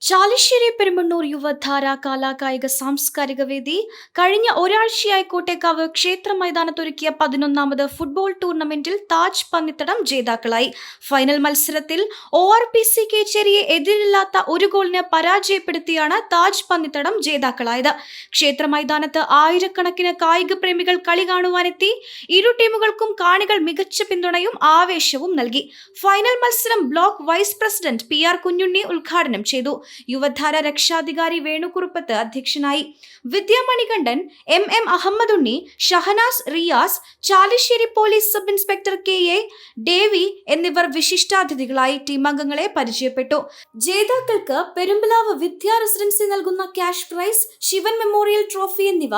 ചാലിശ്ശേരി പെരുമ്പണ്ണൂർ യുവധാര കലാകായിക സാംസ്കാരിക വേദി കഴിഞ്ഞ ഒരാഴ്ചയായി കോട്ടേക്കാവ് ക്ഷേത്ര മൈതാനത്തൊരുക്കിയ 11ാമത് ഫുട്ബോൾ ടൂർണമെന്റിൽ താജ് പന്നിത്തടം ജേതാക്കളായി. ഫൈനൽ മത്സരത്തിൽ ORPC കേച്ചേരിയെ എതിരില്ലാത്ത ഒരു ഗോളിന് പരാജയപ്പെടുത്തിയാണ് താജ് പന്നിത്തടം ജേതാക്കളായത്. ക്ഷേത്ര മൈതാനത്ത് ആയിരക്കണക്കിന് കായിക പ്രേമികൾ കളി കാണുവാനെത്തി. ഇരു ടീമുകൾക്കും കാണികൾ മികച്ച പിന്തുണയും ആവേശവും നൽകി. ഫൈനൽ മത്സരം block vice president PR Kunhunni ഉദ്ഘാടനം ചെയ്തു. യുവധാര രക്ഷാധികാരി വേണുകുറുപ്പത്ത് അധ്യക്ഷനായി. Vidyamanikandan, MM Ahammed Unni, Shahanas, Riyas, Chalissery police sub inspector KA Davy എന്നിവർ വിശിഷ്ടാതിഥികളായി ടീമംഗങ്ങളെ പരിചയപ്പെട്ടു. ജേതാക്കൾക്ക് പെരുമ്പലാവ് വിദ്യാ റെസിഡൻസി നൽകുന്ന cash prize, Shivan memorial trophy എന്നിവ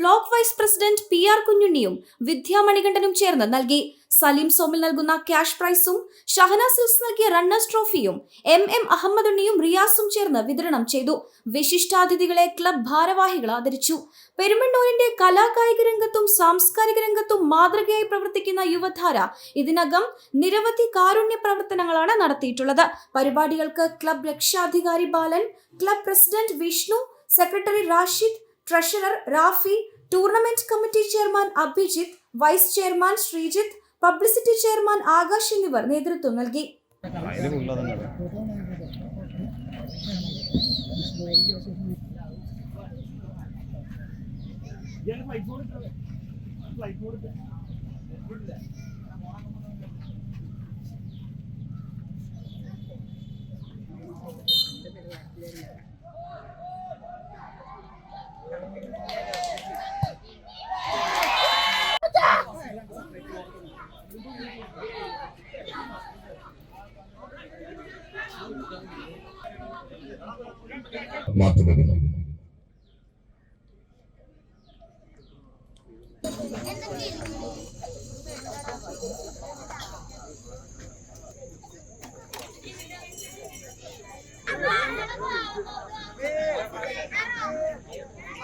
ബ്ലോക്ക് വൈസ് പ്രസിഡന്റ് PR കുഞ്ഞുണ്ണിയും വിദ്യാമണികണ്ഠനും ചേർന്ന് നൽകി. സലീം സോമിൽ നൽകുന്ന ക്യാഷ് പ്രൈസും ഷഹനാസ് നൽകിയ റണ്ണേഴ്സ് ട്രോഫിയും MM അഹമ്മദ് ഉണ്ണിയും റിയാസും ചേർന്ന് വിതരണം ചെയ്തു. വിശിഷ്ടാതിഥികളെ ക്ലബ് ഭാരവാഹികൾ ആദരിച്ചു. പെരുമ്പണ്ണൂരിന്റെ കലാകായിക രംഗത്തും സാംസ്കാരിക രംഗത്തും മാതൃകയായി പ്രവർത്തിക്കുന്ന യുവധാര ഇതിനകം നിരവധി കാരുണ്യ പ്രവർത്തനങ്ങളാണ് നടത്തിയിട്ടുള്ളത്. പരിപാടികൾക്ക് ക്ലബ് രക്ഷാധികാരി Balan, club president Vishnu, secretary Rashid, treasurer Rafi, tournament committee chairman Abhijith, vice chairman Sreejith, publicity chairman Akash എന്നിവർ നേതൃത്വം നൽകി.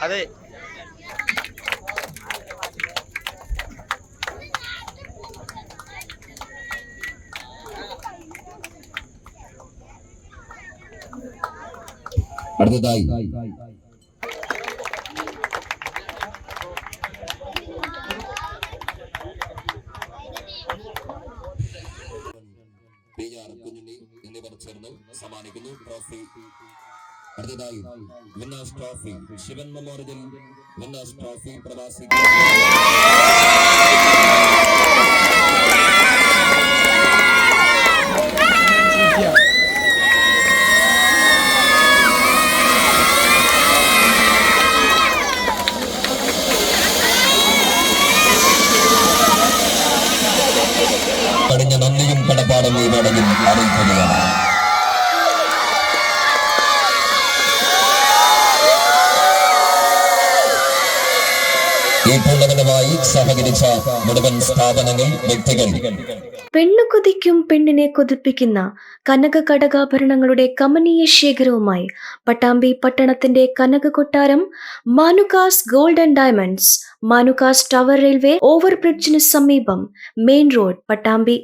അതെ അടുത്തതായി കുഞ്ഞുണ്ണി എന്നിവർ ചേർന്ന് സമ്മാനിക്കുന്നു ട്രോഫി. അടുത്തതായി winners trophy, Shivan memorial winners trophy പ്രവാസി കഴിഞ്ഞ നന്ദിയും കടപ്പാടും ഈ വേളയിൽ അറിയിക്കുകയാണ്. ഈ ടൂർണമെന്റുമായി സഹകരിച്ച മുഴുവൻ സ്ഥാപനങ്ങൾ, വ്യക്തികൾ. പെണ്ണു കൊതിക്കും പെണ്ണിനെ കൊതിപ്പിക്കുന്ന കനക കടകാഭരണങ്ങളുടെ കമനീയ ശേഖരവുമായി പട്ടാമ്പി പട്ടണത്തിന്റെ കനക കൊട്ടാരം Manukas gold and diamonds, Manukas tower railway ഓവർബ്രിഡ്ജിന് സമീപം, മെയിൻ റോഡ്, പട്ടാമ്പി.